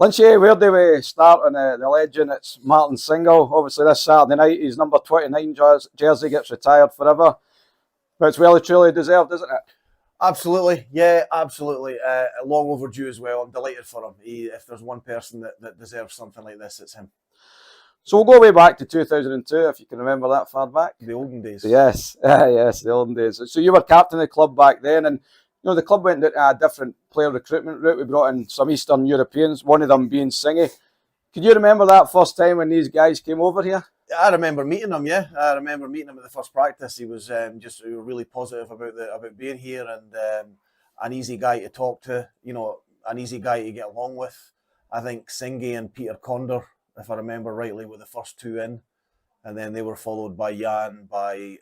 Lynchy, where do we start on the legend? It's Martin Cingel. Obviously, this Saturday night, his number 29 jersey gets retired forever. But it's well and truly deserved, isn't it? Absolutely, yeah, absolutely. Long overdue as well. I'm delighted for him. If there's one person that deserves something like this, it's him. So we'll go way back to 2002, if you can remember that far back. The olden days. Yes, yes, the olden days. So you were captain of the club back then, and the club went down a different player recruitment route. We brought in some Eastern Europeans, one of them being Cingi. Can you remember that first time when these guys came over here? I remember meeting him. Yeah, I remember meeting him at the first practice. He was just really positive about being here and an easy guy to talk to. An easy guy to get along with. I think Cingi and Peter Condor, if I remember rightly, were the first two in, and then they were followed by Jan, by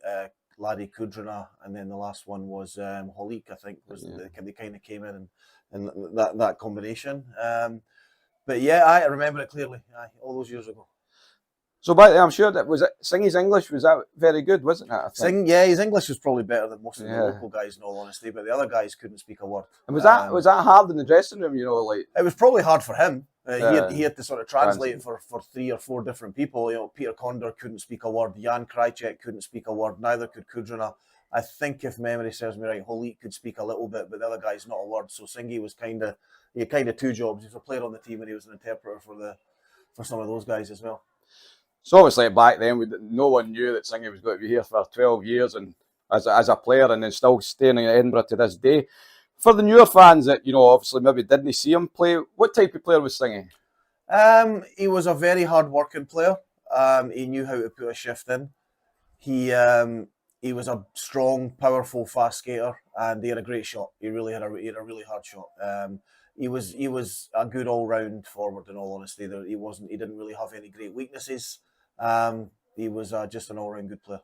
Laddie Kudrana, and then the last one was Holik. I think they kind of came in and that combination. But yeah, I remember it clearly. All those years ago. So back then, I'm sure that was it. Singi's English was that very good, wasn't it? Yeah, his English was probably better than most of the local guys, in all honesty. But the other guys couldn't speak a word. And was that hard in the dressing room? It was probably hard for him. He had to sort of translate for 3 or 4 different people. Peter Condor couldn't speak a word. Jan Krajcek couldn't speak a word. Neither could Kudrana. I think, if memory serves me right, Holik could speak a little bit, but the other guys not a word. So Cingi was he had 2 jobs. He was a player on the team and he was an interpreter for some of those guys as well. So obviously back then, no one knew that Cingi was going to be here for 12 years and as a player, and then still staying in Edinburgh to this day. For the newer fans that obviously maybe didn't see him play, what type of player was Cingi? He was a very hard-working player. He knew how to put a shift in. He was a strong, powerful, fast skater, and he had a great shot. He really had a really hard shot. He was a good all-round forward. In all honesty, he didn't really have any great weaknesses. He was just an all-round good player.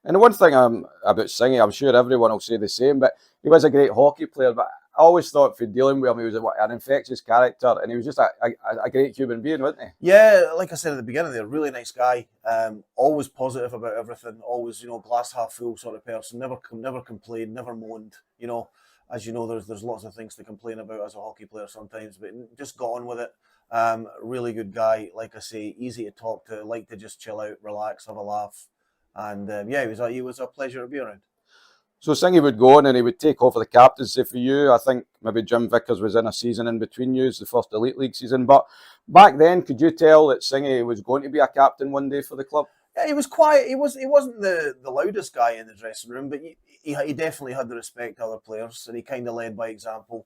And the one thing about Cingi, I'm sure everyone will say the same, but he was a great hockey player. But I always thought for dealing with him, he was an infectious character, and he was just a great human being, wasn't he? Yeah, like I said at the beginning, they're a really nice guy. Always positive about everything. Always, glass half full sort of person. Never complained, never moaned. As you know, there's lots of things to complain about as a hockey player sometimes, but just got on with it. Really good guy. Like I say, easy to talk to. Like to just chill out, relax, have a laugh, and he was a pleasure to be around. So Cingi would go on and he would take over the captaincy for you. I think maybe Jim Vickers was in a season in between you, the first Elite League season. But back then, could you tell that Cingi was going to be a captain one day for the club? Yeah, he was quiet. He wasn't the loudest guy in the dressing room, but he definitely had the respect of other players, and he kind of led by example.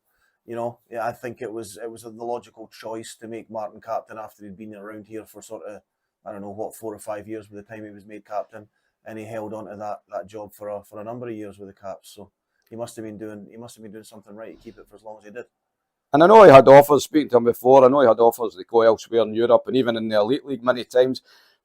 I think it was the logical choice to make Martin captain after he'd been around here for sort of, 4 or 5 years by the time he was made captain. And he held on to that job for a number of years with the Caps. So he must have been doing something right to keep it for as long as he did. And I know he had offers, speaking to him before, I know he had offers to go elsewhere in Europe and even in the Elite League many times.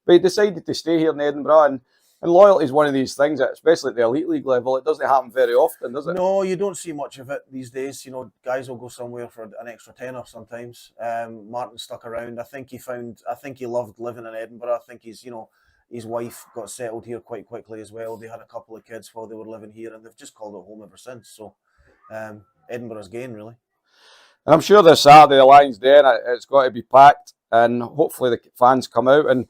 But he decided to stay here in Edinburgh, and loyalty is one of these things that, especially at the Elite League level, it doesn't happen very often, does it? No, you don't see much of it these days. Guys will go somewhere for an extra tenner sometimes. Martin stuck around. I think he loved living in Edinburgh. I think his wife got settled here quite quickly as well. They had a couple of kids while they were living here, and they've just called it home ever since. So Edinburgh's gain, really. And I'm sure this Saturday, the Lions Den, it's got to be packed, and hopefully the fans come out. And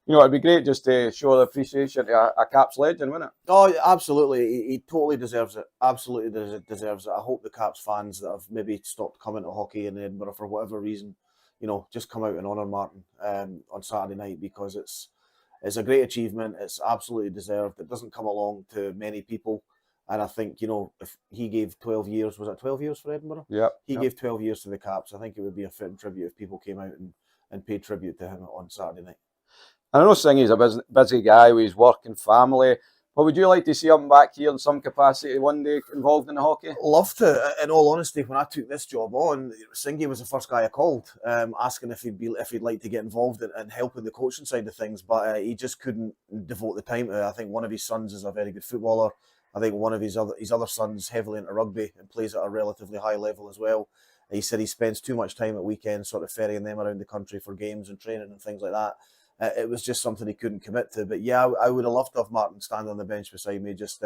it'd be great just to show the appreciation to a Caps legend, wouldn't it? Oh, absolutely. He totally deserves it. Absolutely deserves it. I hope the Caps fans that have maybe stopped coming to hockey in Edinburgh for whatever reason, just come out and honour Martin on Saturday night, because it's a great achievement. It's absolutely deserved. It doesn't come along to many people. And I think, if he gave 12 years, was it 12 years for Edinburgh? Yeah. He gave 12 years to the Caps. I think it would be a fitting tribute if people came out and paid tribute to him on Saturday night. I know Cingi's a busy guy with his work and family, but would you like to see him back here in some capacity one day involved in the hockey? Love to. In all honesty, when I took this job on, Cingi was the first guy I called, asking if he'd like to get involved in helping the coaching side of things, but he just couldn't devote the time to it. I think one of his sons is a very good footballer. I think one of his other sons heavily into rugby and plays at a relatively high level as well. He said he spends too much time at weekends sort of ferrying them around the country for games and training and things like that. It was just something he couldn't commit to. But yeah, I would have loved to have Martin stand on the bench beside me, just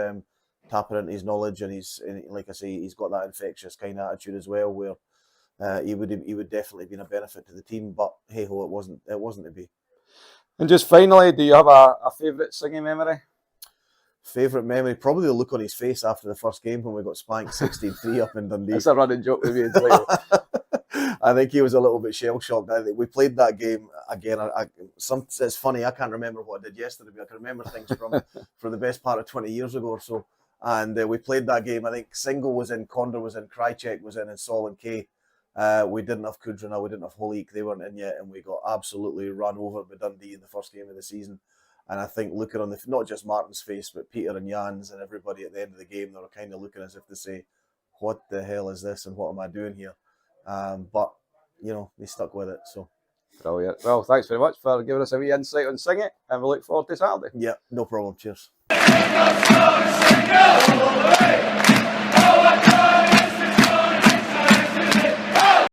tapping into his knowledge, and like I say, he's got that infectious kind of attitude as well, where he would definitely been a benefit to the team. But hey ho, it wasn't to be. And just finally, do you have a favourite Cingi memory? Favourite memory? Probably the look on his face after the first game when we got spanked 16-3 up in Dundee. It's a running joke with me and Blake. I think he was a little bit shell-shocked. We played that game again. It's funny, I can't remember what I did yesterday, but I can remember things from the best part of 20 years ago or so. And we played that game. I think Cingel was in, Condor was in, Krychek was in, and Sol and Kay. We didn't have Kudrina, we didn't have Holik, they weren't in yet, and we got absolutely run over by Dundee in the first game of the season. And I think looking on not just Martin's face, but Peter and Jan's and everybody at the end of the game, they were kind of looking as if to say, what the hell is this and what am I doing here? But, they stuck with it. So brilliant. Well, thanks very much for giving us a wee insight on Cingi, and we look forward to Saturday. Yeah, no problem. Cheers.